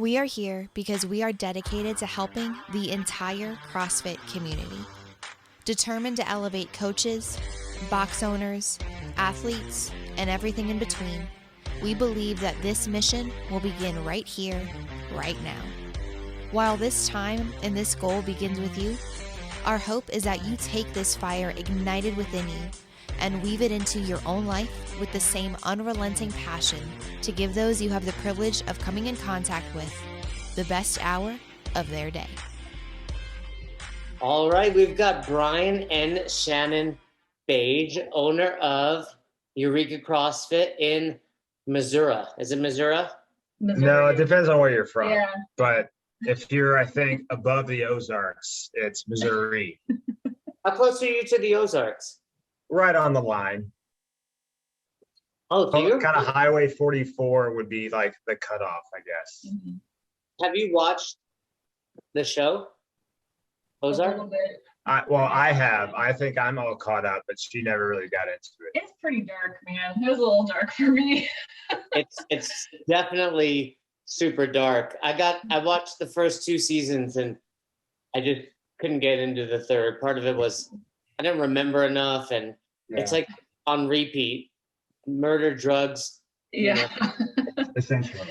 We are here because we are dedicated to helping the entire CrossFit community. Determined to elevate coaches, box owners, athletes, and everything in between, we believe that this mission will begin right here, right now. While this time and this goal begins with you, our hope is that you take this fire ignited within you and weave it into your own life with the same unrelenting passion to give those you have the privilege of coming in contact with the best hour of their day. All right, we've got Brian and Shannon Page, owner of Eureka CrossFit in Missouri. Is it Missouri? No, it depends on where you're from. Yeah. But if you're, I think, above the Ozarks, it's Missouri. How close are you to the Ozarks? Right on the line. Oh, do you? Kind of Highway 44 would be like the cutoff, I guess. Mhm. Have you watched the show? A Ozark? little bit. I have. I think I'm all caught up, but she never really got into it. It's pretty dark, man. It was a little dark for me. It's definitely super dark. I watched the first 2 seasons and I just couldn't get into the third. Part of it was I didn't remember enough, and it's like on repeat. Murder, drugs. Yeah. Essentially.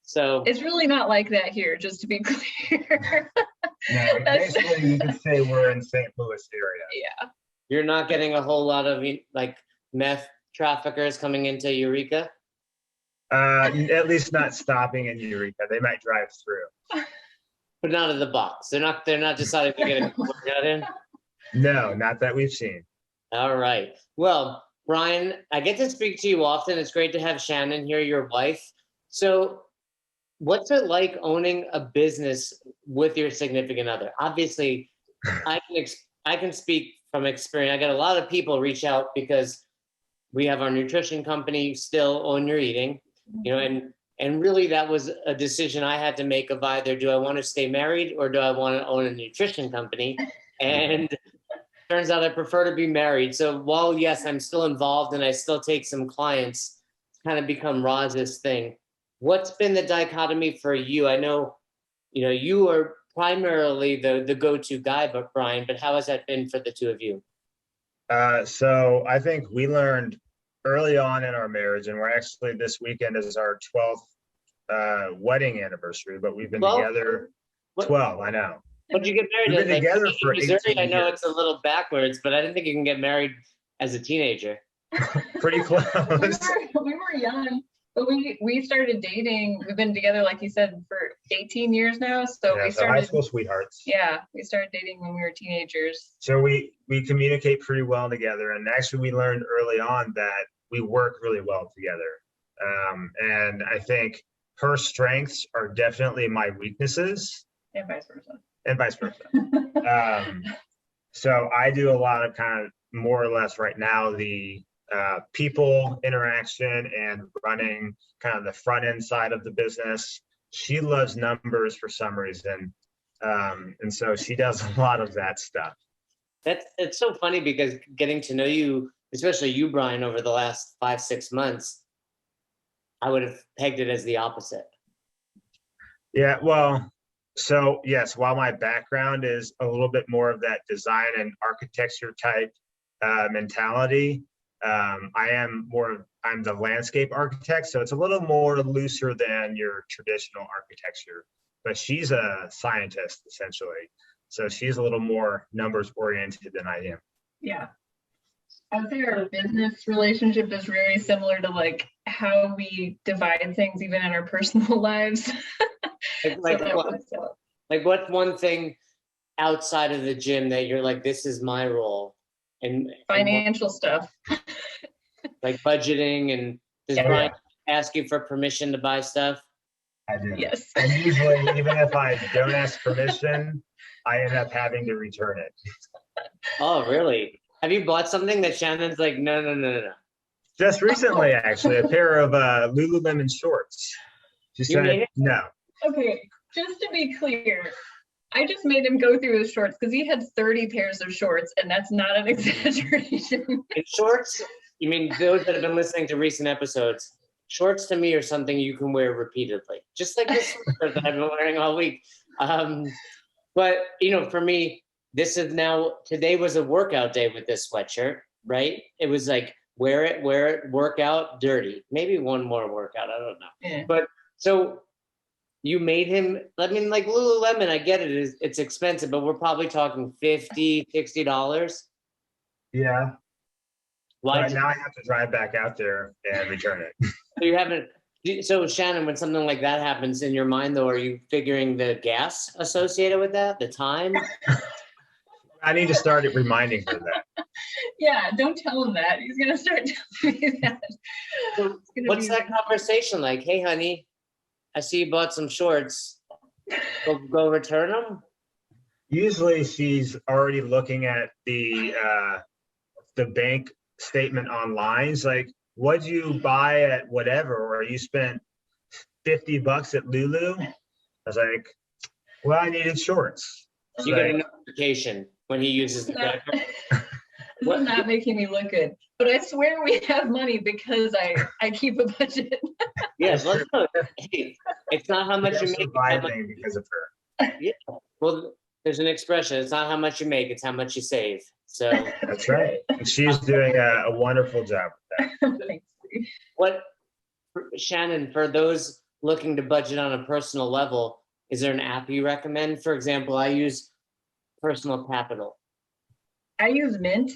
So It's really not like that here, just to be clear. No, basically, you could say we're in St. Louis area. Yeah. you're not getting a whole lot of like meth traffickers coming into Eureka. At least not stopping in Eureka. They might drive through. But not in the box. They're not deciding to get a workout in. No, not that we've seen. All right. Well, Brian, I get to speak to you often. It's great to have Shannon here, your wife. So what's it like owning a business with your significant other? Obviously, I can speak from experience. I got a lot of people reach out because we have our nutrition company, Still Own Your Eating, and really that was a decision I had to make of either do I want to stay married or do I want to own a nutrition company? And turns out I prefer to be married. So while, yes, I'm still involved and I still take some clients, it's kind of become Roz's thing. What's been the dichotomy for you? I know, you are primarily the go-to guy, but Brian, but how has that been for the two of you? So I think we learned early on in our marriage, and we're actually, this weekend is our 12th wedding anniversary, but we've been together 12, I know. When did you get married? We've been together for 18 years. I know it's a little backwards, but I didn't think you can get married as a teenager. Pretty close. We were young, but we started dating. We've been together, like you said, for 18 years now. So Yeah, we so started high school sweethearts. Yeah, we started dating when we were teenagers. So we communicate pretty well together, and actually we learned early on that we work really well together. And I think her strengths are definitely my weaknesses. And vice versa. And vice versa. So I do a lot of kind of more or less right now the people interaction and running kind of the front end side of the business. She loves numbers for some reason. And so she does a lot of that stuff. It's so funny because getting to know you, especially you, Brian, over the last 5-6 months, I would have pegged it as the opposite. Yeah, well, so yes, while my background is a little bit more of that design and architecture type mentality, I'm the landscape architect, so it's a little more looser than your traditional architecture. But she's a scientist essentially, so she's a little more numbers oriented than I am. Yeah. I would say our business relationship is very similar to like how we divide things even in our personal lives. Like what's one thing outside of the gym that you're like, this is my role? And financial stuff. Like budgeting, and does Brian ask you for permission to buy stuff? I do. Yes. And usually, even if I don't ask permission, I end up having to return it. Oh, really? Have you bought something that Shannon's like, no? Just recently, actually, a pair of Lululemon shorts. She said no. Okay, just to be clear, I just made him go through his shorts because he had 30 pairs of shorts, and that's not an exaggeration. In shorts? You mean those that have been listening to recent episodes? shorts to me are something you can wear repeatedly, just like this sweatshirt that I've been wearing all week. But for me, today was a workout day with this sweatshirt, right? It was like, wear it, workout, dirty. Maybe one more workout, I don't know. Yeah. But so you made him, I mean, like Lululemon, I get it, it's expensive, but we're probably talking $50, $60. Yeah. Why? But now I have to drive back out there and return it. You haven't. So Shannon, when something like that happens in your mind, though, are you figuring the gas associated with that, the time? I need to start reminding her that. Yeah, don't tell him that. He's gonna start telling me that. So what's that conversation like? Hey, honey, I see you bought some shorts. Go return them. Usually, she's already looking at the bank statement online. It's like, what'd you buy at whatever, or you spent $50 at Lulu? I was like, well, I needed shorts. It's You get a like, notification when he uses the credit card. This is not making me look good, but I swear we have money because I keep a budget. Yes, let's go. Hey, it's not how much we're you make. It's how much, surviving because of her. yeah. Well, there's an expression. It's not how much you make; it's how much you save. So That's right. And she's doing a wonderful job with that. Thanks. what, Shannon, for those looking to budget on a personal level, is there an app you recommend? For example, I use Personal Capital. I use Mint,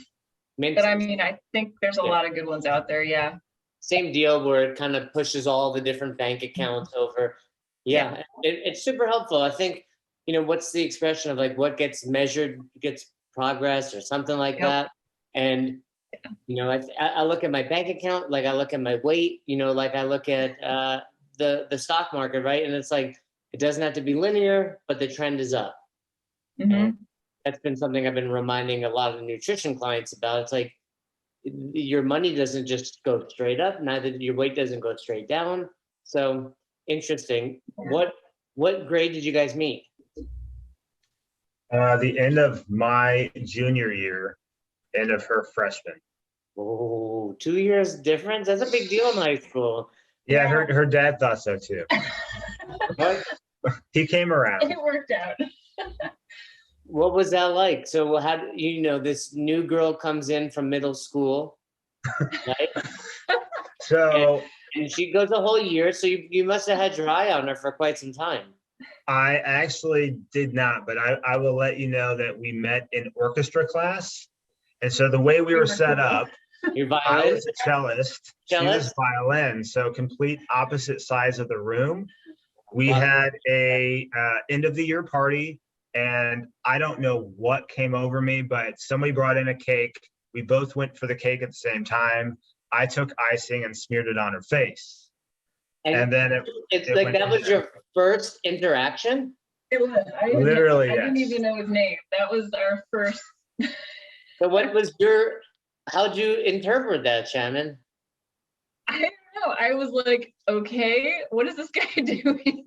Mint, but I mean, I think there's a Yeah. lot of good ones out there. Yeah. same deal where it kind of pushes all the different bank accounts over. Yeah, it's super helpful. I think, what's the expression of like what gets measured gets progress or something like Yep. that. And, I look at my bank account, like I look at my weight, like I look at the stock market, right? And it's like, it doesn't have to be linear, but the trend is up. Mhm. And that's been something I've been reminding a lot of nutrition clients about. It's like, your money doesn't just go straight up, neither your weight doesn't go straight down. So interesting. What grade did you guys meet? The end of my junior year, end of her freshman. Oh, 2 years difference? That's a big deal in high school. Yeah, her dad thought so too. What, He came around. It worked out. what was that like? So how this new girl comes in from middle school, right? So And she goes a whole year, so you must have had your eye on her for quite some time. I actually did not, but I will let you know that we met in orchestra class. And so the way we were set up, Your I violin? was a cellist, she was violin, so complete opposite sides of the room. We Wow. had a end of the year party, and I don't know what came over me, but somebody brought in a cake. We both went for the cake at the same time. I took icing and smeared it on her face. And then it's it like went that was your first interaction? It was. Literally, I didn't yes. even know his name. That was our first. So how'd you interpret that, Shannon? I don't know. I was like, okay, what is this guy doing?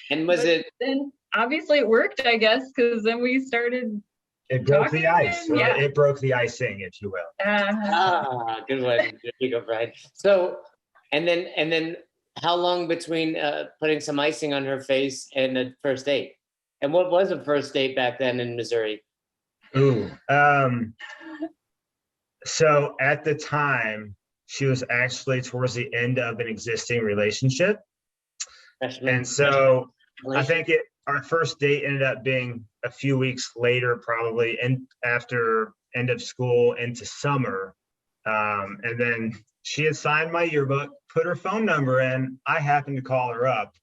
And was But it, then obviously it worked, I guess, because then we started. It broke the Talking ice. again? Yeah. It broke the icing, if you will. good one. There you go, Brian. So, and then how long between putting some icing on her face and the first date? And what was a first date back then in Missouri? Ooh. So at the time, she was actually towards the end of an existing relationship. And so I think our first date ended up being a few weeks later, probably, and after end of school into summer. And then she had signed my yearbook, put her phone number in. I happened to call her up,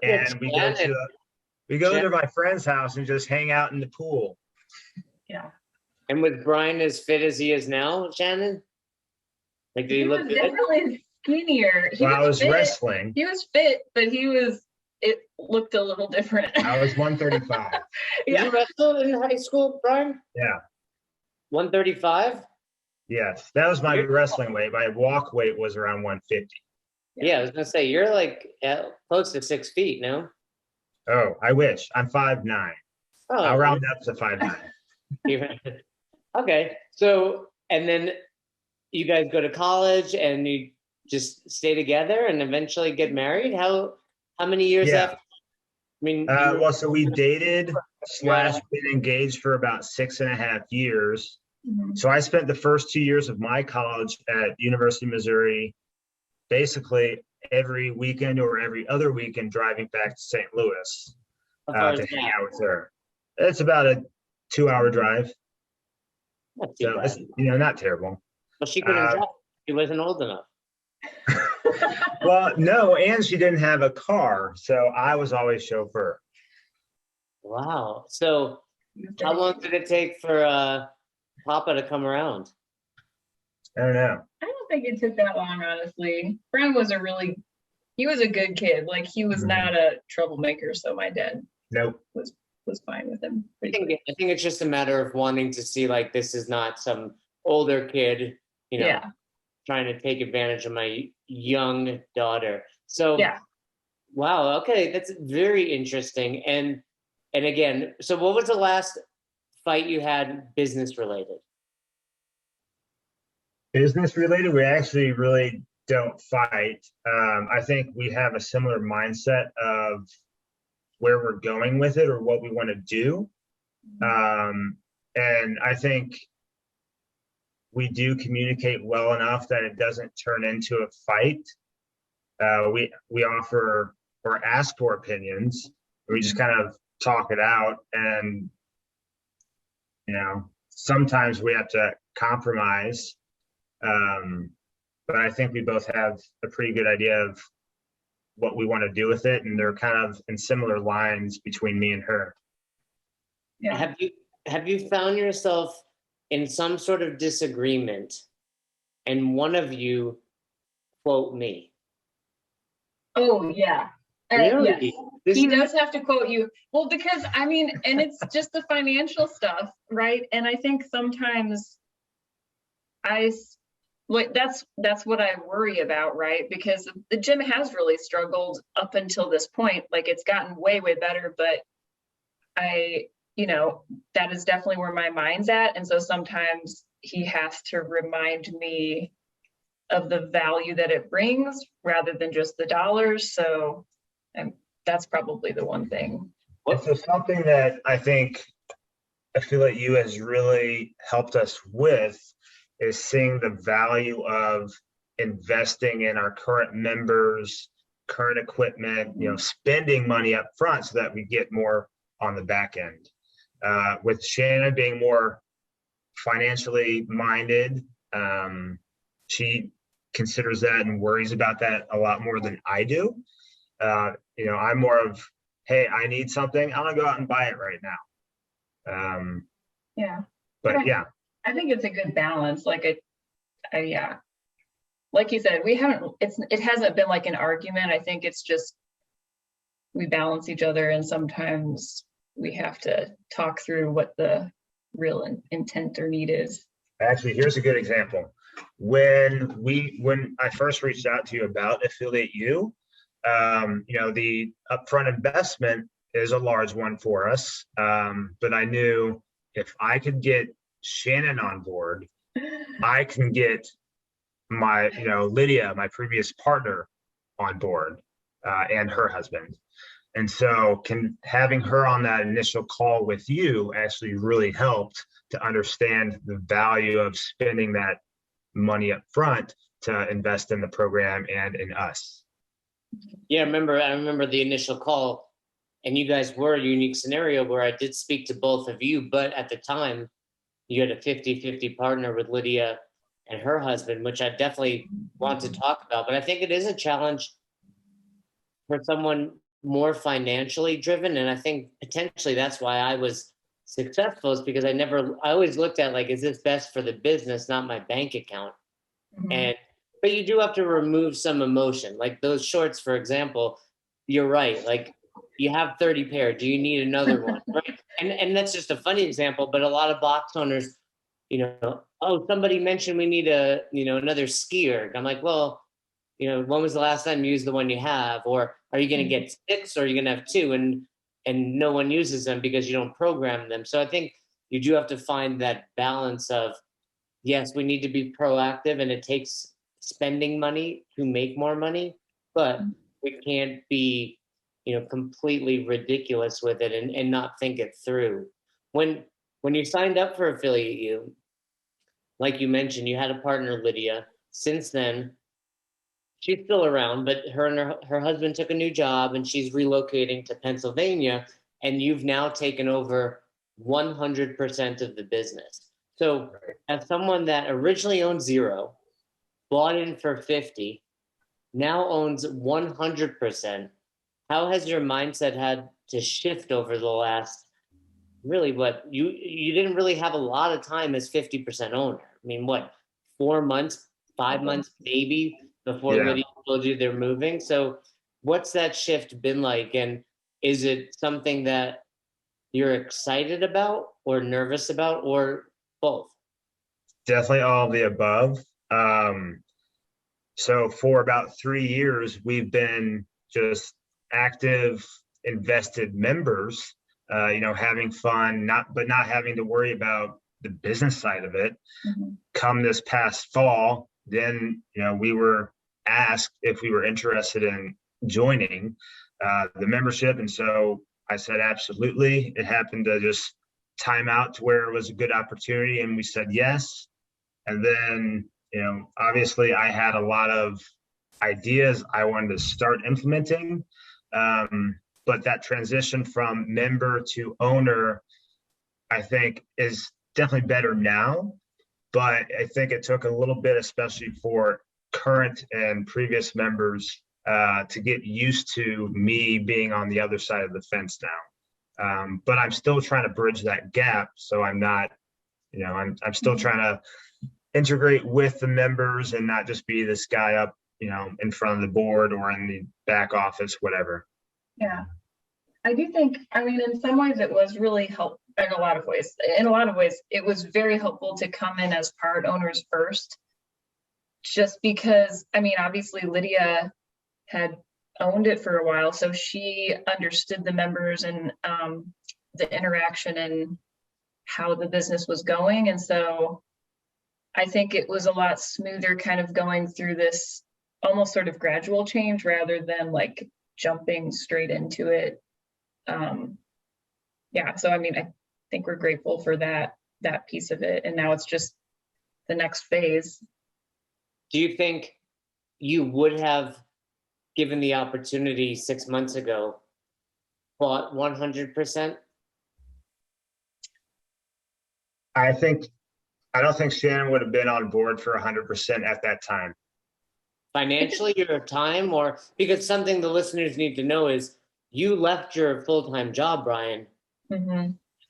and we go to my friend's house and just hang out in the pool. Yeah. And was Brian as fit as he is now, Shannon? Like, did he look was good? definitely skinnier. While I was fit. wrestling, He was fit, but it looked a little different. I was 135. Did Yeah. you wrestle in high school, Brian? Yeah. 135? Yes, that was my wrestling weight. My walk weight was around 150. Yeah, I was gonna say you're like close to 6 feet, no? Oh, I wish. I'm 5'9". Oh, I'll round up to 5'9". Okay, so and then you guys go to college and you just stay together and eventually get married? How many years Yeah. after? I mean, Well, so we dated Wow. / been engaged for about 6.5 years. Mhm. So I spent the first 2 years of my college at University of Missouri, basically every weekend or every other weekend driving back to St. Louis how far to is hang that? out with her. It's about a 2-hour drive. Not too So bad. it's, not terrible. Well, she couldn't Uh, drive. She wasn't old enough. Well, no, and she didn't have a car, so I was always chauffeur. Wow. So how long did it take for Papa to come around? I don't know. I don't think it took that long, honestly. Brian was he was a good kid. Like, he was Mhm. not a troublemaker, so my dad Nope. was fine with him. I think it's just a matter of wanting to see, like, this is not some older kid, Yeah. trying to take advantage of my young daughter. So Yeah. wow, okay, that's very interesting. And again, so what was the last fight you had business related? Business related, we actually really don't fight. I think we have a similar mindset of where we're going with it or what we want to do. And I think we do communicate well enough that it doesn't turn into a fight. We offer or ask for opinions. We just kind of talk it out, and sometimes we have to compromise. But I think we both have a pretty good idea of what we want to do with it, and they're kind of in similar lines between me and her. Yeah. Have you found yourself in some sort of disagreement and one of you quote me? Oh, yeah. Really? Yes. He does have to quote you. Well, because and it's just the financial stuff, right? And I think sometimes that's what I worry about, right? Because the gym has really struggled up until this point. Like, it's gotten way, way better, but that is definitely where my mind's at. And so sometimes he has to remind me of the value that it brings rather than just the dollars. So that's probably the one thing. And so something that I feel like you has really helped us with is seeing the value of investing in our current members, current equipment, spending money up front so that we get more on the back end. With Shannon being more financially minded, she considers that and worries about that a lot more than I do. I'm more of, hey, I need something, I'm gonna go out and buy it right now. Yeah. But yeah. I think it's a good balance. Like, yeah. Like you said, it hasn't been like an argument. I think it's just, we balance each other, and sometimes we have to talk through what the real intent or need is. Actually, here's a good example. When I first reached out to you about Affiliate U, the upfront investment is a large one for us. But I knew if I could get Shannon on board, I can get my, Lydia, my previous partner, on board, and her husband. And so having her on that initial call with you actually really helped to understand the value of spending that money up front to invest in the program and in us. Yeah, I remember the initial call, and you guys were a unique scenario where I did speak to both of you, but at the time you had a 50-50 partner with Lydia and her husband, which I definitely want to talk about. But I think it is a challenge for someone more financially driven. And I think potentially that's why I was successful, is because I always looked at, like, is this best for the business, not my bank account? Mhm. But you do have to remove some emotion. Like those shorts, for example, you're right. Like, you have 30 pair. Do you need another one? Right. And that's just a funny example, but a lot of box owners, oh, somebody mentioned we need another skier. I'm like, well, when was the last time you used the one you have? Or are you going to get 6, or are you going to have 2 and no one uses them because you don't program them? So I think you do have to find that balance of, yes, we need to be proactive, and it takes spending money to make more money, but we can't be, completely ridiculous with it and not think it through. When you signed up for Affiliate U, like you mentioned, you had a partner, Lydia. Since then, she's still around, but her and her husband took a new job and she's relocating to Pennsylvania, and you've now taken over 100% of the business. So as someone that originally owned 0, bought in for 50, now owns 100%, how has your mindset had to shift over the last, really, what, you didn't really have a lot of time as 50% owner. I mean, what, 4 months, 5 months maybe before Lydia told you they're moving? So what's that shift been like? And is it something that you're excited about or nervous about, or both? Definitely all of the above. So for about 3 years, we've been just active, invested members, having fun, but not having to worry about the business side of it. Come this past fall, then, we were asked if we were interested in joining the membership. And so I said, absolutely. It happened to just time out to where it was a good opportunity, and we said yes. And then, obviously I had a lot of ideas I wanted to start implementing. But that transition from member to owner, I think, is definitely better now. But I think it took a little bit, especially for current and previous members, to get used to me being on the other side of the fence now. But I'm still trying to bridge that gap. So I'm not, I'm still trying to integrate with the members and not just be this guy up, in front of the board or in the back office, whatever. Yeah, I do think, in some ways it was really helpful. In a lot of ways, it was very helpful to come in as part owners first, just because, obviously Lydia had owned it for a while, so she understood the members and the interaction and how the business was going. And so I think it was a lot smoother kind of going through this almost sort of gradual change rather than like jumping straight into it. So I think we're grateful for that piece of it, and now it's just the next phase. Do you think you would have, given the opportunity 6 months ago, bought 100%? I don't think Shannon would have been on board for 100% at that time. Financially, your time, or because something the listeners need to know is you left your full-time job, Brian,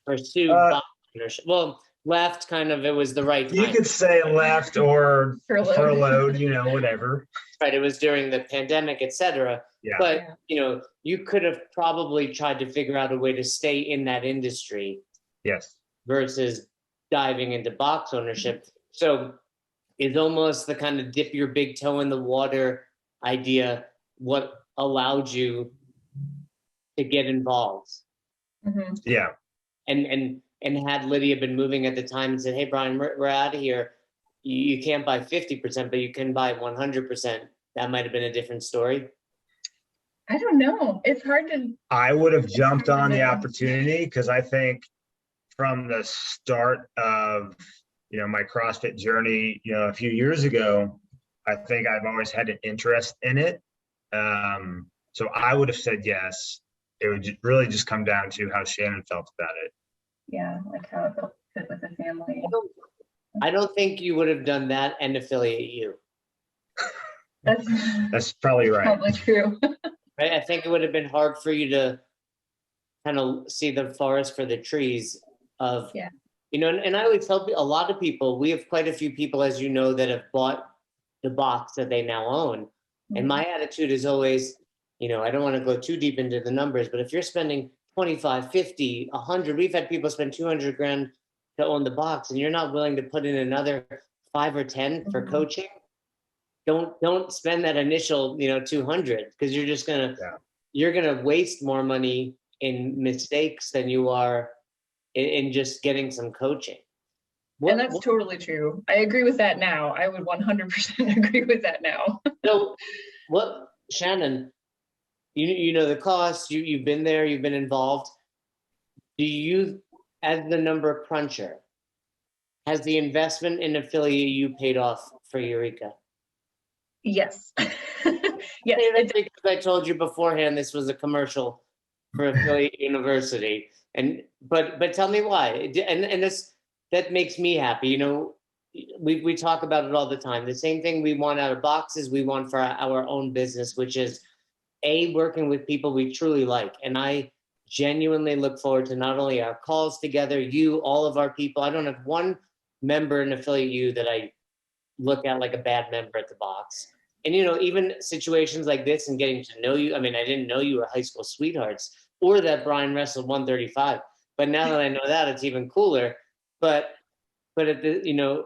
pursued ownership. Well, left, kind of, it was the right time. You could say left or furloughed, whatever. Right, it was during the pandemic, etc. Yeah. But, you could have probably tried to figure out a way to stay in that industry. Yes. Versus diving into box ownership. So is almost the kind of dip your big toe in the water idea what allowed you to get involved? Yeah. And had Lydia been moving at the time and said, hey, Brian, we're out of here. You can't buy 50%, but you can buy 100%. That might have been a different story. I don't know. It's hard to. I would have jumped on the opportunity because I think from the start of, my CrossFit journey, a few years ago, I think I've always had an interest in it. So I would have said yes. It would really just come down to how Shannon felt about it. Yeah, like how it felt fit with the family. I don't think you would have done that and Affiliate U. That's probably right. Probably true. Right? I think it would have been hard for you to kind of see the forest for the trees of, and I always tell a lot of people, we have quite a few people, as you know, that have bought the box that they now own. And my attitude is always, I don't want to go too deep into the numbers, but if you're spending 25, 50, 100, we've had people spend 200 grand to own the box, and you're not willing to put in another 5 or 10 for coaching, don't spend that initial, 200, because you're just you're gonna waste more money in mistakes than you are in just getting some coaching. And that's totally true. I agree with that now. I would 100% agree with that now. So what, Shannon, you know the cost, you've been there, you've been involved. Do you, as the number cruncher, has the investment in affiliate you paid off for Eureka? Yes. Yes. Because I told you beforehand this was a commercial for Affiliate University. But tell me why. And that makes me happy. You know, we talk about it all the time. The same thing we want out of boxes, we want for our own business, which is working with people we truly like. And I genuinely look forward to not only our calls together, you, all of our people. I don't have one member in Affiliate U that I look at like a bad member at the box. And, you know, even situations like this and getting to know you. I mean, I didn't know you were high school sweethearts or that Brian wrestled 135. But now that I know that, it's even cooler. But at the, you know,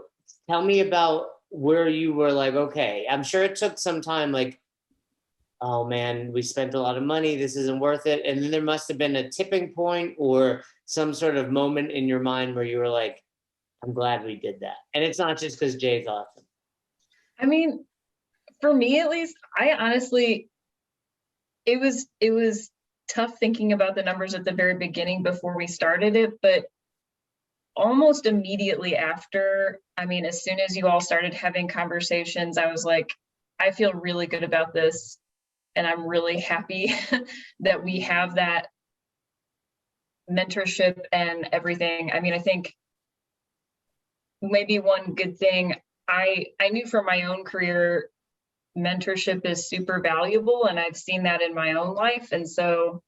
tell me about where you were like, okay, I'm sure it took some time, like, oh man, we spent a lot of money, this isn't worth it. And then there must have been a tipping point or some sort of moment in your mind where you were like, I'm glad we did that. And it's not just because Jay's awesome. I mean, for me at least, I honestly, it was tough thinking about the numbers at the very beginning before we started it, but almost immediately after, I mean, as soon as you all started having conversations, I was like, I feel really good about this. And I'm really happy that we have that mentorship and everything. I mean, I think maybe one good thing, I knew from my own career, mentorship is super valuable, and I've seen that in my own life. And so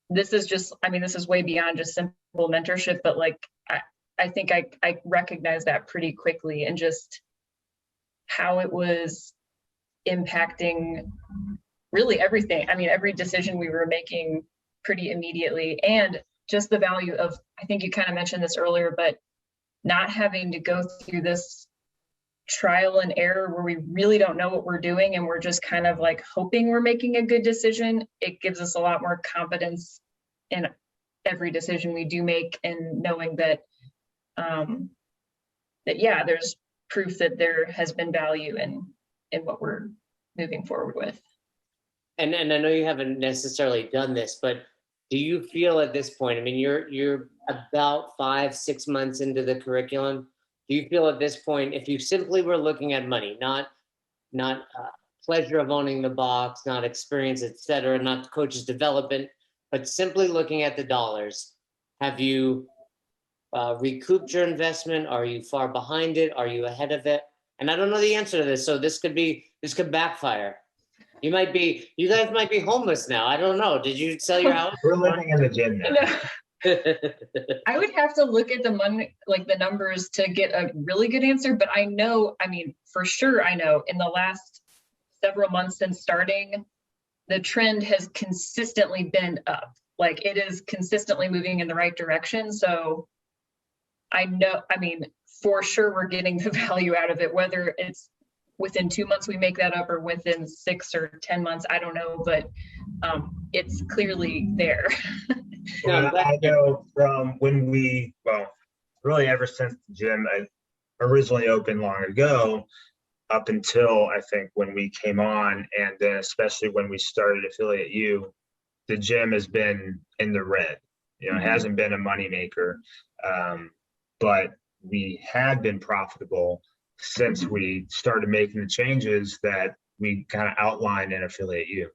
this is just, I mean, this is way beyond just simple mentorship, but like, I think I recognize that pretty quickly, and just how it was impacting really everything. I mean, every decision we were making pretty immediately, and just the value of, I think you kind of mentioned this earlier, but not having to go through this trial and error where we really don't know what we're doing and we're just kind of like hoping we're making a good decision. It gives us a lot more confidence in every decision we do make, and knowing that that yeah, there's proof that there has been value in what we're moving forward with. And I know you haven't necessarily done this, but do you feel at this point, I mean, you're about 5-6 months into the curriculum. Do you feel at this point, if you simply were looking at money, not pleasure of owning the box, not experience, et cetera, not coach's development, but simply looking at the dollars, have you recouped your investment? Are you far behind it? Are you ahead of it? And I don't know the answer to this, so this could backfire. You guys might be homeless now. I don't know. Did you sell your house? We're living in the gym now. I would have to look at the money, like the numbers, to get a really good answer. But I know, I mean, for sure, I know in the last several months since starting, the trend has consistently been up. Like, it is consistently moving in the right direction. So I know, I mean, for sure, we're getting the value out of it, whether it's within 2 months we make that up or within 6 or 10 months, I don't know, but it's clearly there. Well, I know from when really ever since the gym originally opened long ago, up until I think when we came on, and then especially when we started Affiliate U, the gym has been in the red. You know, it hasn't been a moneymaker, but we had been profitable since we started making the changes that we kind of outlined in Affiliate U.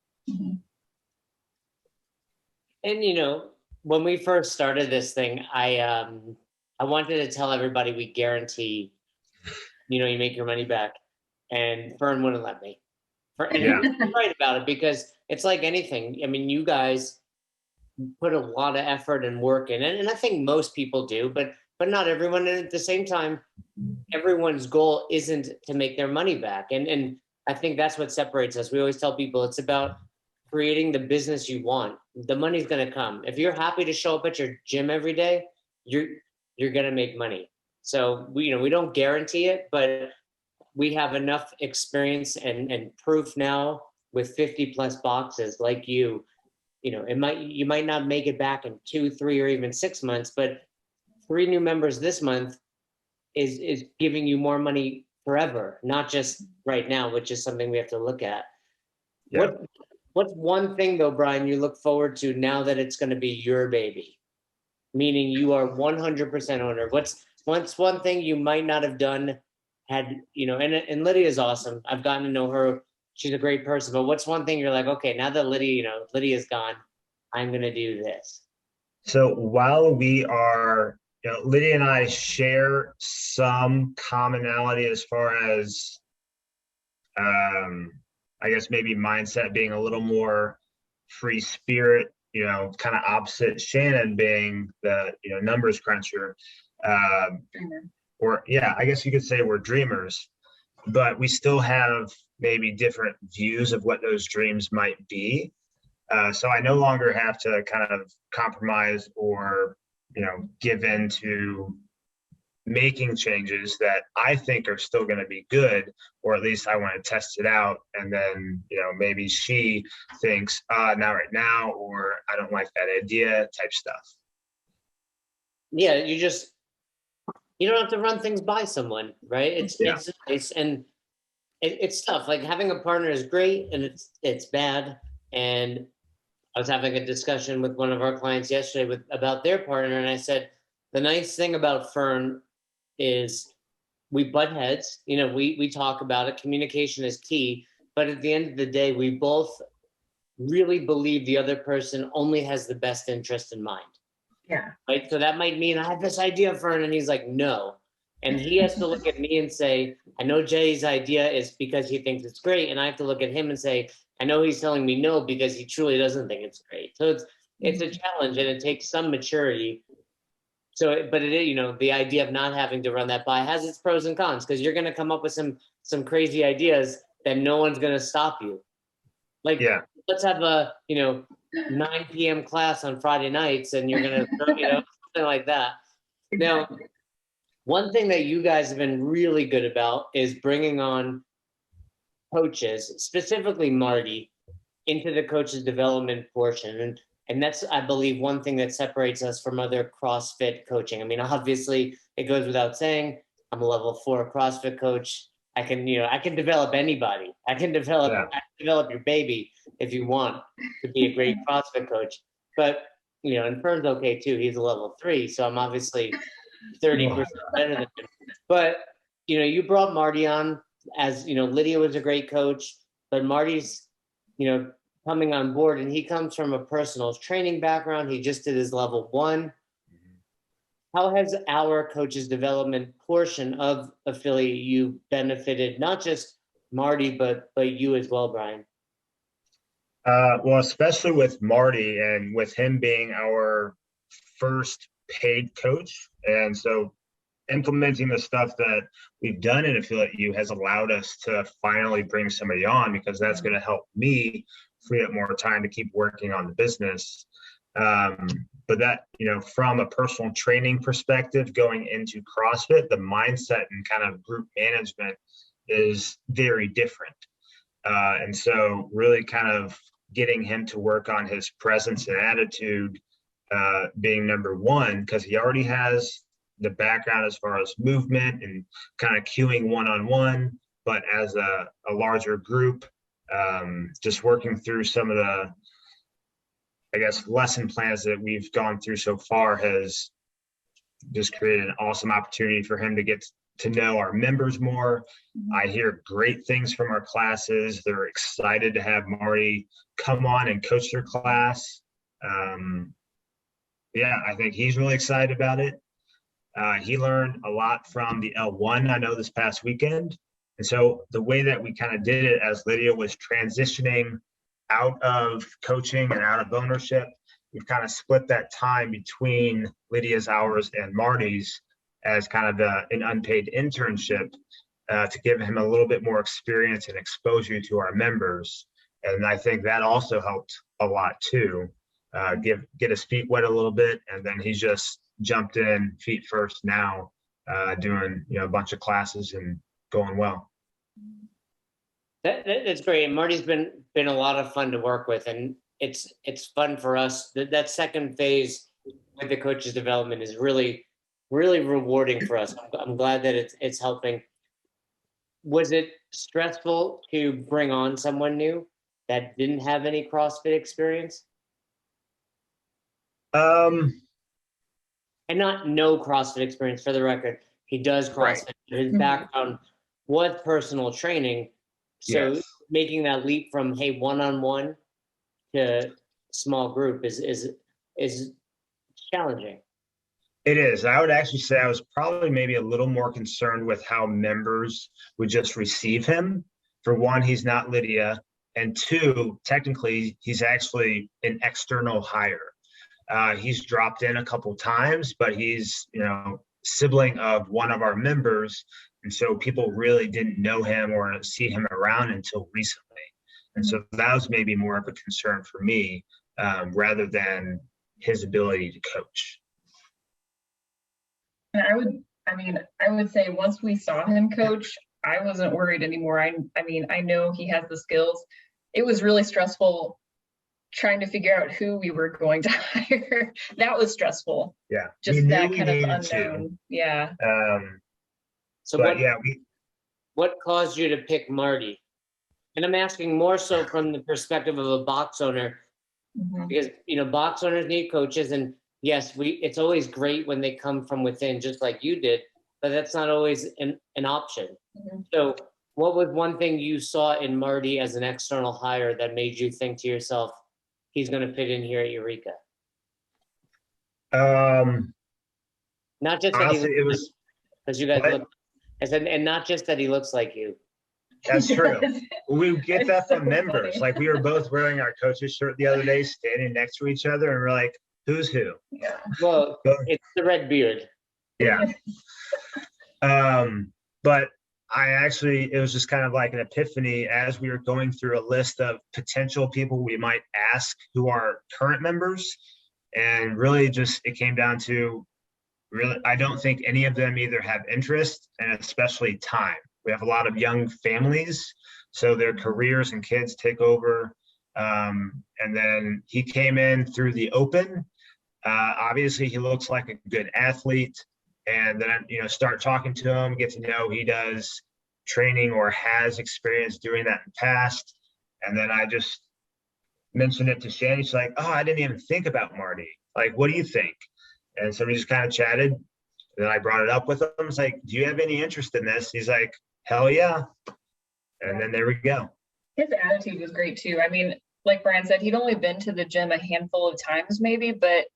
And you know, when we first started this thing, I wanted to tell everybody we guarantee, you know, you make your money back, and Fern wouldn't let me. And he was right about it, because it's like anything. I mean, you guys put a lot of effort and work in it, and I think most people do, but not everyone. And at the same time, everyone's goal isn't to make their money back. And I think that's what separates us. We always tell people it's about creating the business you want. The money's going to come. If you're happy to show up at your gym every day, you're going to make money. So we don't guarantee it, but we have enough experience and proof now with 50 plus boxes like you know, you might not make it back in 2, 3, or even 6 months, but 3 new members this month, is giving you more money forever, not just right now, which is something we have to look at. Yeah. What's one thing though, Brian, you look forward to now that it's going to be your baby, meaning you are 100% owner? What's one thing you might not have done had, and Lydia's awesome. I've gotten to know her. She's a great person, but what's one thing you're like, okay, now that Lydia's gone, I'm going to do this. So while we are, Lydia and I share some commonality as far as, I guess maybe mindset being a little more free spirit, kind of opposite Shannon being the, numbers cruncher. Or yeah, I guess you could say we're dreamers, but we still have maybe different views of what those dreams might be. So I no longer have to kind of compromise or, give in to making changes that I think are still going to be good, or at least I want to test it out. And then, maybe she thinks, not right now, or I don't like that idea type stuff. Yeah, you don't have to run things by someone, right? It's nice, and it's tough. Like having a partner is great, and it's bad. And I was having a discussion with one of our clients yesterday about their partner, and I said the nice thing about Fern is we butt heads. We talk about it. Communication is key, but at the end of the day, we both really believe the other person only has the best interest in mind. Yeah. Right. So that might mean I have this idea, Fern, and he's like, no. And he has to look at me and say, I know Jay's idea is because he thinks it's great. And I have to look at him and say, I know he's telling me no because he truly doesn't think it's great. So it's a challenge, and it takes some maturity. So, but the idea of not having to run that by has its pros and cons, because you're going to come up with some crazy ideas that no one's going to stop you. Like, let's have a 9 p.m. class on Friday nights, and you're going to something like that. Now, one thing that you guys have been really good about is bringing on coaches, specifically Marty, into the coaches development portion. And that's, I believe, one thing that separates us from other CrossFit coaching. I mean, obviously it goes without saying, I'm a level 4 CrossFit coach. I can develop anybody. I can develop your baby if you want to be a great CrossFit coach. But, and Fern's okay too. He's a level 3. So I'm obviously 30% better than him. But, you brought Marty on as, Lydia was a great coach, but Marty's, coming on board, and he comes from a personal training background. He just did his level 1. How has our coaches development portion of Affiliate U benefited not just Marty, but you as well, Brian? Well, especially with Marty, and with him being our first paid coach. And so implementing the stuff that we've done in Affiliate U has allowed us to finally bring somebody on, because that's going to help me free up more time to keep working on the business. But that, from a personal training perspective, going into CrossFit, the mindset and kind of group management is very different. And so really kind of getting him to work on his presence and attitude being number one, because he already has the background as far as movement and kind of cueing one-on-one, but as a larger group, just working through some of the, I guess, lesson plans that we've gone through so far has just created an awesome opportunity for him to get to know our members more. I hear great things from our classes. They're excited to have Marty come on and coach their class. I think he's really excited about it. He learned a lot from the L1, I know, this past weekend. And so the way that we kind of did it, as Lydia was transitioning out of coaching and out of ownership, we've kind of split that time between Lydia's hours and Marty's as kind of an unpaid internship to give him a little bit more experience and exposure to our members. And I think that also helped a lot too, get his feet wet a little bit. And then he's just jumped in feet first now, doing a bunch of classes and going well. That's great. And Marty's been a lot of fun to work with, and it's fun for us. That second phase with the coaches development is really really rewarding for us. I'm glad that it's helping. Was it stressful to bring on someone new that didn't have any CrossFit experience? Um, And not no CrossFit experience, for the record. He does Right. CrossFit. His Mhm. background was personal training. So yes. making that leap from, hey, one-on-one to small group is challenging. It is. I would actually say I was probably maybe a little more concerned with how members would just receive him. For one, he's not Lydia. And two, technically, he's actually an external hire. He's dropped in a couple times, but he's, sibling of one of our members. And so people really didn't know him or see him around until recently. And so that was maybe more of a concern for me, rather than his ability to coach. And I would say once we saw him coach, I wasn't worried anymore. I mean, I know he has the skills. It was really stressful trying to figure out who we were going to hire. That was stressful. Yeah. Just that kind of unknown. Yeah. So But yeah, what caused you to pick Marty? And I'm asking more so from the perspective of a box owner, Mhm. because box owners need coaches, and yes, it's always great when they come from within, just like you did, but that's not always an option. Mhm. So what was one thing you saw in Marty as an external hire that made you think to yourself, he's going to fit in here at Eureka? Not just that honestly, it was, because you guys what? look. I said, and not just that he looks like you. That's true. We get It's that so from members. funny. Like we were both wearing our coach's shirt the other day, standing next to each other, and we're like, who's who? Yeah. Well, But- it's the red beard. Yeah. But it was just kind of like an epiphany as we were going through a list of potential people we might ask who are current members. And really just, it came down to really, I don't think any of them either have interest and especially time. We have a lot of young families, so their careers and kids take over. And then he came in through the open. Obviously, he looks like a good athlete. And then, start talking to him, get to know he does training or has experience doing that in the past. And then I just mentioned it to Shannon. She's like, oh, I didn't even think about Marty. Like, what do you think? And so we just kind of chatted. And then I brought it up with him. It's like, do you have any interest in this? He's like, hell yeah. And then there we go. His attitude was great too. I mean, like Brian said, he'd only been to the gym a handful of times maybe, but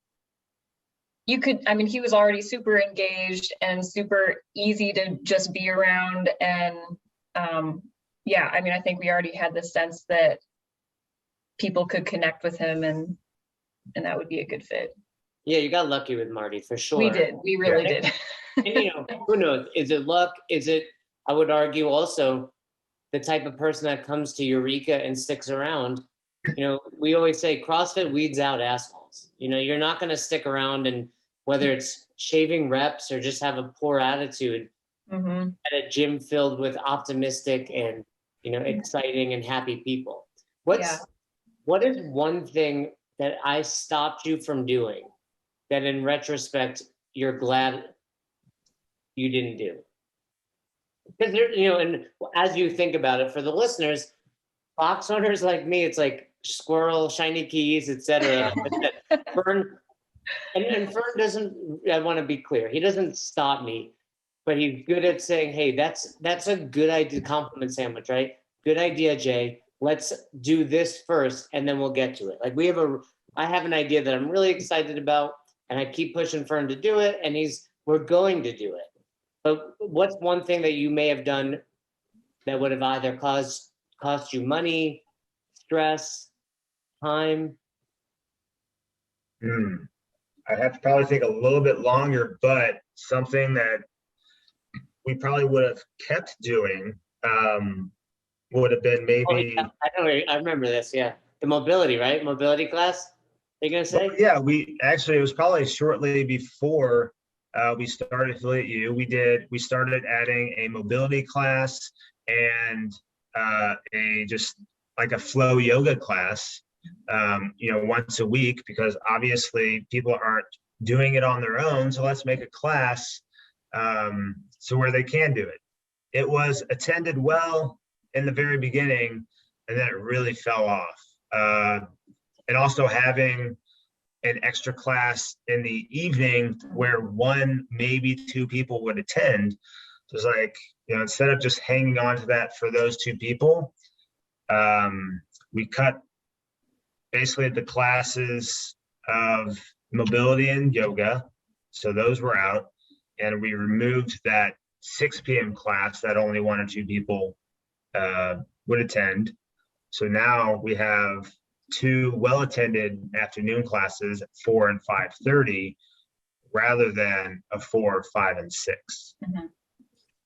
he was already super engaged and super easy to just be around. And I think we already had the sense that people could connect with him and that would be a good fit. Yeah, you got lucky with Marty for sure. We did. We really did. And who knows? Is it luck? Is it, I would argue also, the type of person that comes to Eureka and sticks around? We always say CrossFit weeds out assholes. You're not going to stick around, and whether it's shaving reps or just have a poor attitude Mm-hmm. at a gym filled with optimistic and exciting and happy people. What is one thing that I stopped you from doing that in retrospect you're glad you didn't do? Because and as you think about it, for the listeners, box owners like me, it's like squirrel, shiny keys, etc. Fern doesn't, I want to be clear, he doesn't stop me, but he's good at saying, hey, that's a good idea, compliment sandwich, right? Good idea, Jay. Let's do this first and then we'll get to it. Like I have an idea that I'm really excited about, and I keep pushing Fern to do it, and we're going to do it. But what's one thing that you may have done that would have either cost you money, stress, time? I'd have to probably think a little bit longer, but something that we probably would have kept doing would have been maybe. Oh, yeah. I remember this. Yeah, the mobility, right? Mobility class. Are you gonna say? Well, yeah, it was probably shortly before we started Affiliate U. We started adding a mobility class and just like a flow yoga class, once a week, because obviously people aren't doing it on their own. So let's make a class so where they can do it. It was attended well in the very beginning, and then it really fell off. And also having an extra class in the evening where one, maybe two people would attend. So it's like, instead of just hanging on to that for those two people, we cut basically the classes of mobility and yoga. So those were out, and we removed that 6 p.m. class that only 1 or 2 people would attend. So now we have 2 well-attended afternoon classes at 4 and 5:30 rather than a 4, 5, and 6. Mhm.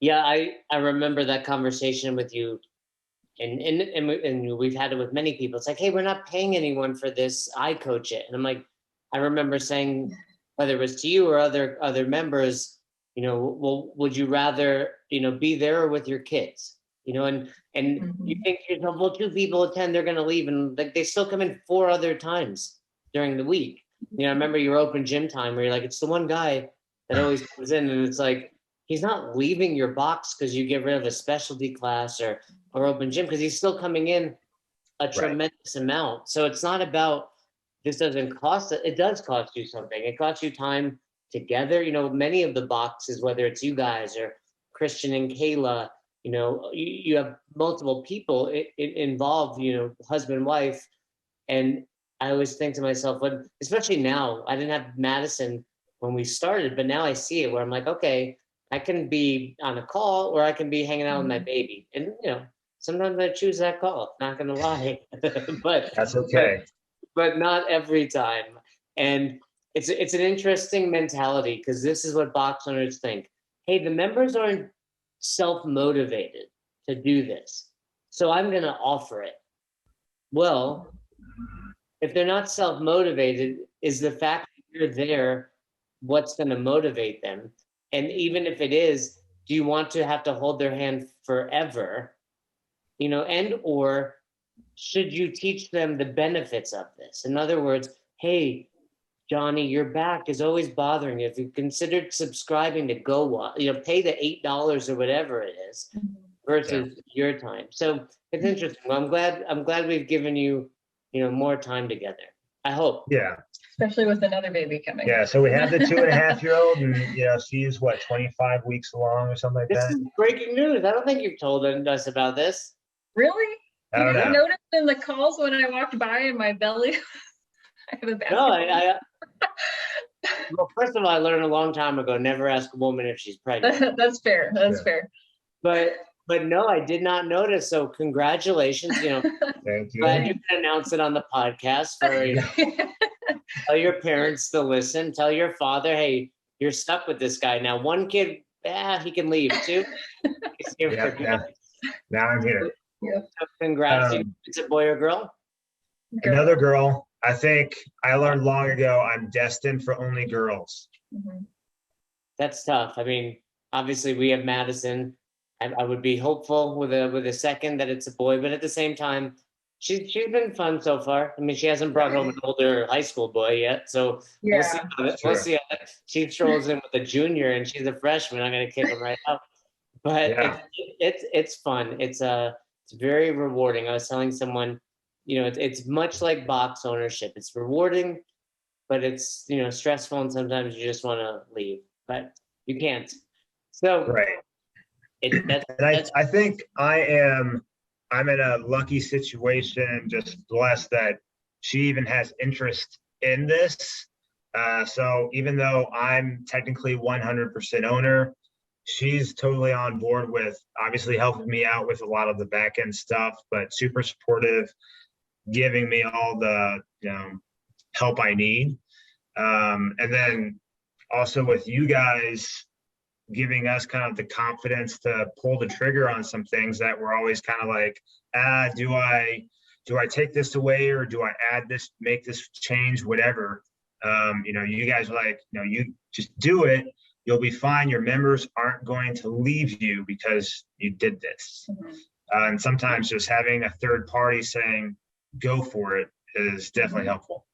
Yeah, I remember that conversation with you, and we've had it with many people. It's like, hey, we're not paying anyone for this. I coach it, and I'm like, I remember saying, whether it was to you or other members, well, would you rather be there or with your kids? And you think to yourself, well, 2 people attend, they're going to leave, and like they still come in 4 other times during the week. I remember your open gym time where you're like, it's the one guy that always comes in, and it's like, he's not leaving your box because you get rid of a specialty class or open gym, because he's still coming in a tremendous amount. So it's not about, this doesn't cost, it does cost you something. It costs you time together. Many of the boxes, whether it's you guys or Christian and Kayla, you have multiple people involved, husband, wife. And I always think to myself, especially now, I didn't have Madison when we started, but now I see it where I'm like, okay, I can be on a call or I can be hanging out with my baby. And, sometimes I choose that call, not going to lie, but That's okay. But not every time. And it's an interesting mentality, because this is what box owners think. Hey, the members aren't self-motivated to do this, so I'm going to offer it. Well, if they're not self-motivated, is the fact that you're there what's going to motivate them? And even if it is, do you want to have to hold their hand forever? And or should you teach them the benefits of this? In other words, hey, Johnny, your back is always bothering you. If you considered subscribing to Go, pay the $8 or whatever it is versus your time. So it's interesting. Well, I'm glad we've given you, more time together. I hope. Yeah. Especially with another baby coming. Yeah. So we have the 2.5-year-old, and she's what, 25 weeks along or something like This that. is breaking news. I don't think you've told us about this. Really? I don't You know. noticed in the calls when I walked by in my belly, I have a No, basketball. well, first of all, I learned a long time ago, never ask a woman if she's pregnant. That's fair. That's Yeah. fair. But no, I did not notice. So congratulations. Thank you. Glad you can announce it on the podcast for tell your parents to listen. Tell your father, hey, you're stuck with this guy. Now, 1 kid, he can leave. 2, he's here for good. Now I'm here. So congrats. It's a boy or girl? Another girl. I think I learned long ago I'm destined for only girls. Mhm. That's tough. I mean, obviously we have Madison. I would be hopeful with a second that it's a boy, but at the same time, she's been fun so far. I mean, she hasn't brought home an older high school boy yet, so we'll see. We'll see. She strolls in with a junior and she's a freshman. I'm gonna kick him right out. But it's fun. It's very rewarding. I was telling someone, it's much like box ownership. It's rewarding, but it's stressful, and sometimes you just want to leave, but you can't. So I think I'm in a lucky situation, just blessed that she even has interest in this. So even though I'm technically 100% owner, she's totally on board with obviously helping me out with a lot of the back end stuff, but super supportive, giving me all the help I need. And then also with you guys giving us kind of the confidence to pull the trigger on some things that we're always kind of like, do I take this away, or do I add this, make this change, whatever. You guys are like, you just do it. You'll be fine. Your members aren't going to leave you because you did this. Mhm. And sometimes just having a third party saying, go for it is definitely helpful.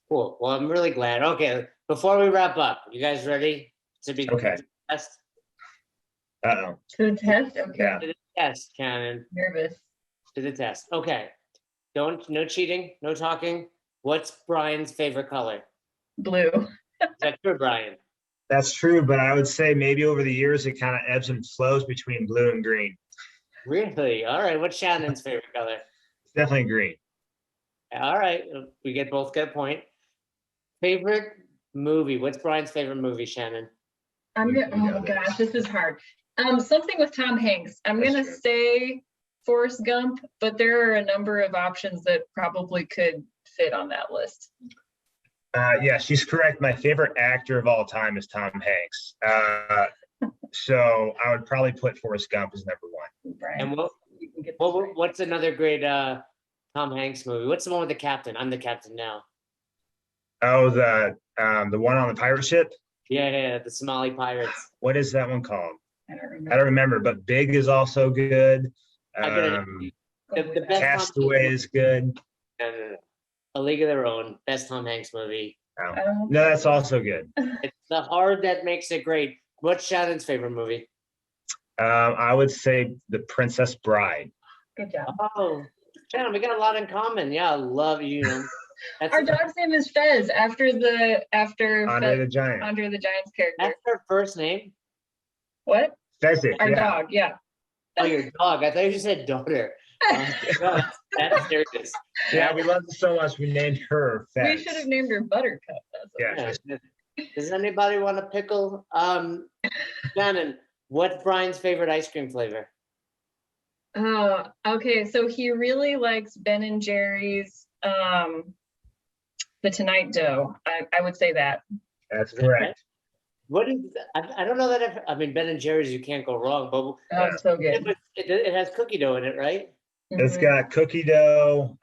Cool. Well, I'm really glad. Okay, Before we wrap up, you guys ready to be Okay. test? Uh-oh. To the test? Okay. Yeah. To the test, Shannon. Nervous. To the test. Okay. No cheating, no talking. What's Brian's favorite color? Blue. Is that true, Brian? That's true, but I would say maybe over the years it kind of ebbs and flows between blue and green. Really? All right. What's Shannon's favorite color? It's definitely green. All right. We both get a point. Favorite movie? What's Brian's favorite movie, Shannon? I'm We gonna, know oh this. gosh, this is hard. Something with Tom Hanks. I'm That's gonna true. say Forrest Gump, but there are a number of options that probably could fit on that list. Yeah, she's correct. My favorite actor of all time is Tom Hanks. So I would probably put Forrest Gump as number one. Brian, And you can get this right. what's another great Tom Hanks movie? What's the one with the captain? I'm the captain now. Oh, the one on the pirate ship. Yeah, the Somali pirates. What is that one called? I don't I remember. don't remember, but Big is also good. I gotta- the best Castaway is good. No. A League of Their Own, best Tom Hanks movie. No, that's also good. It's the hard that makes it great. What's Shannon's favorite movie? I would say The Princess Bride. Good job. Oh, Shannon, we got a lot in common. Yeah, I love you. That's Our dog's name is Fez after Andre Fez, the Giant. Andre the Giant's character. that's her first name. What? Fezzik, Our yeah. dog, yeah. Oh, your dog. I thought you just said daughter. No, that's serious. Yeah, we loved her so much we named her Fez. We should have named her Buttercup. That's Yeah. Does anybody want a pickle? Shannon, what's Brian's favorite ice cream flavor? Oh, okay. So he really likes Ben and Jerry's, the Tonight Dough. I would say that. That's correct. What is? I don't know that. I mean, Ben and Jerry's, you can't go wrong. But Oh, it's so good. it has cookie dough in it, right? It's Mhm. got cookie dough,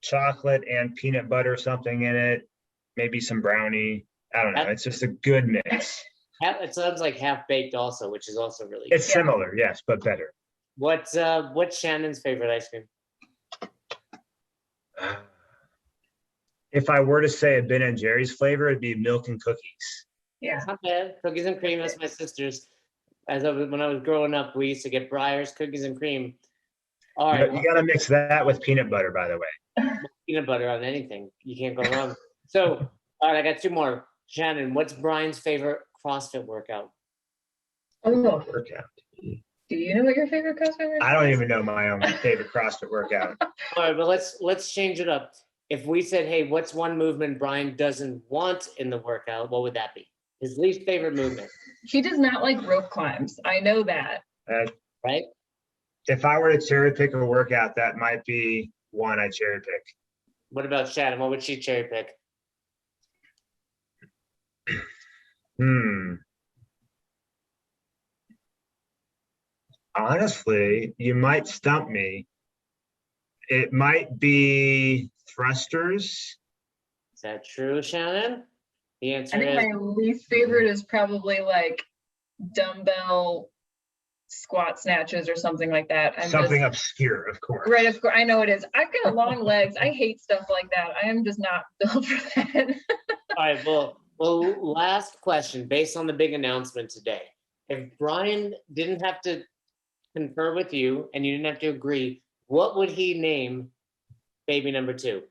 chocolate and peanut butter something in it, maybe some brownie. I don't know. It's just a good mix. It sounds like half baked, also, which is also really. It's good. similar, yes, but better. What's Shannon's favorite ice cream? If I were to say a Ben and Jerry's flavor, it'd be milk and cookies. Yeah. It's not bad. Cookies and cream. That's my sister's. When I was growing up, we used to get Breyers cookies and cream. All right, You got to mix that with peanut butter, by the way. peanut butter on anything. You can't go wrong. So, all right, I got two more. Shannon, what's Brian's favorite CrossFit workout? Oh, Workout. do you know what your favorite CrossFit workout I don't even know my own favorite CrossFit workout. All right, but let's change it up. If we said, hey, what's one movement Brian doesn't want in the workout, what would that be? His least favorite movement, He does not like rope climbs. I know that. right? If I were to cherry pick a workout, that might be one I cherry pick. What about Shannon? What would she cherry pick? Honestly, you might stump me. It might be thrusters. Is that true, Shannon? The I answer think is my least favorite is probably like dumbbell squat snatches or something like that. Something obscure, of course. Right, of course. I know it is. I've got long legs. I hate stuff like that. I am just not built for that. all right. Well, last question based on the big announcement today. If Brian didn't have to confer with you and you didn't have to agree, what would he name baby number 2?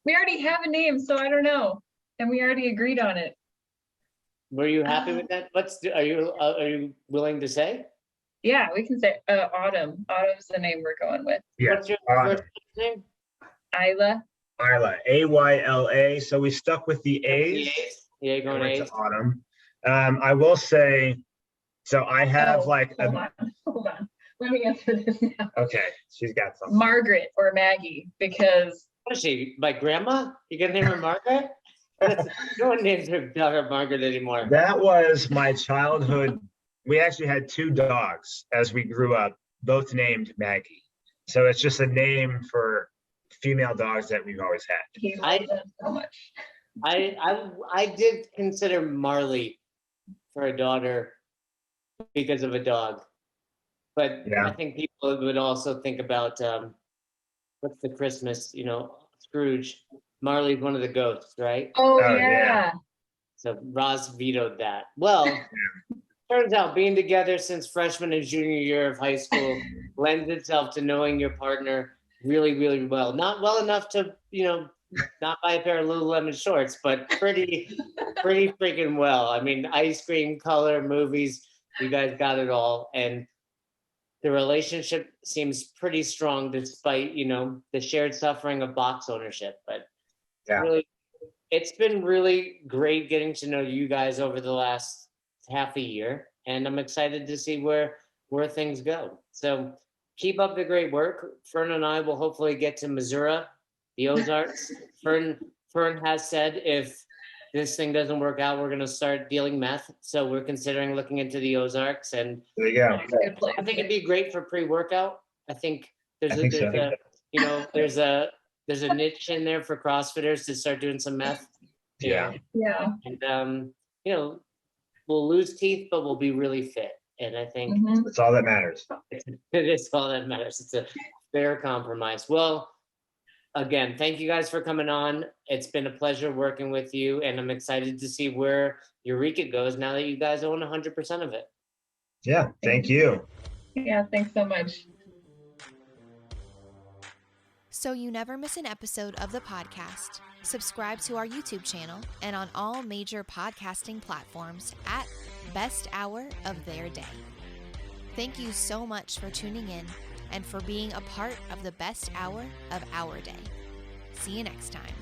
We already have a name, so I don't know. And we already agreed on it. Were you happy with that? Are you willing to say? Yeah, we can say Autumn. Autumn's the name we're going with. Yeah. What's your first name? Isla. Isla, Ayla. So we stuck with the A's. Yeah, and going went A's. to Autumn. I will say, so I have Hold on. Let me answer this now. Okay, she's got something. Margaret or Maggie, because What is she? My grandma? You gonna name her Margaret? No one names her daughter Margaret anymore. That was my childhood. We actually had 2 dogs as we grew up, both named Maggie. So it's just a name for female dogs that we've always had. he loves them so much. I did consider Marley for a daughter because of a dog, but Yeah. I think people would also think about what's the Christmas, Scrooge, Marley's one of the ghosts, right? Oh, Oh, yeah. yeah. So Roz vetoed that. Well, turns out being together since freshman and junior year of high school lends itself to knowing your partner really, really well. Not well enough to, not buy a pair of Lululemon shorts, but pretty freaking well. I mean, ice cream, color, movies, you guys got it all. And the relationship seems pretty strong despite, the shared suffering of box ownership. But Yeah. really, it's been really great getting to know you guys over the last half a year. And I'm excited to see where things go. So keep up the great work. Fern and I will hopefully get to Missouri, the Ozarks. Fern has said if this thing doesn't work out, we're going to start dealing meth. So we're considering looking into the Ozarks. And There you go. Good place. I think it'd be great for pre-workout. I think there's I think so. there's a niche in there for CrossFitters to start doing some meth. Yeah. Yeah. And we'll lose teeth, but we'll be really fit. And I think Mhm. That's all that matters. it is all that matters. It's a fair compromise. Well, again, thank you guys for coming on. It's been a pleasure working with you, and I'm excited to see where Eureka goes now that you guys own 100% of it. Yeah. Thank you. Yeah, thanks so much. So you never miss an episode of the podcast, subscribe to our YouTube channel and on all major podcasting platforms at Best Hour of Their Day. Thank you so much for tuning in and for being a part of the best hour of our day. See you next time.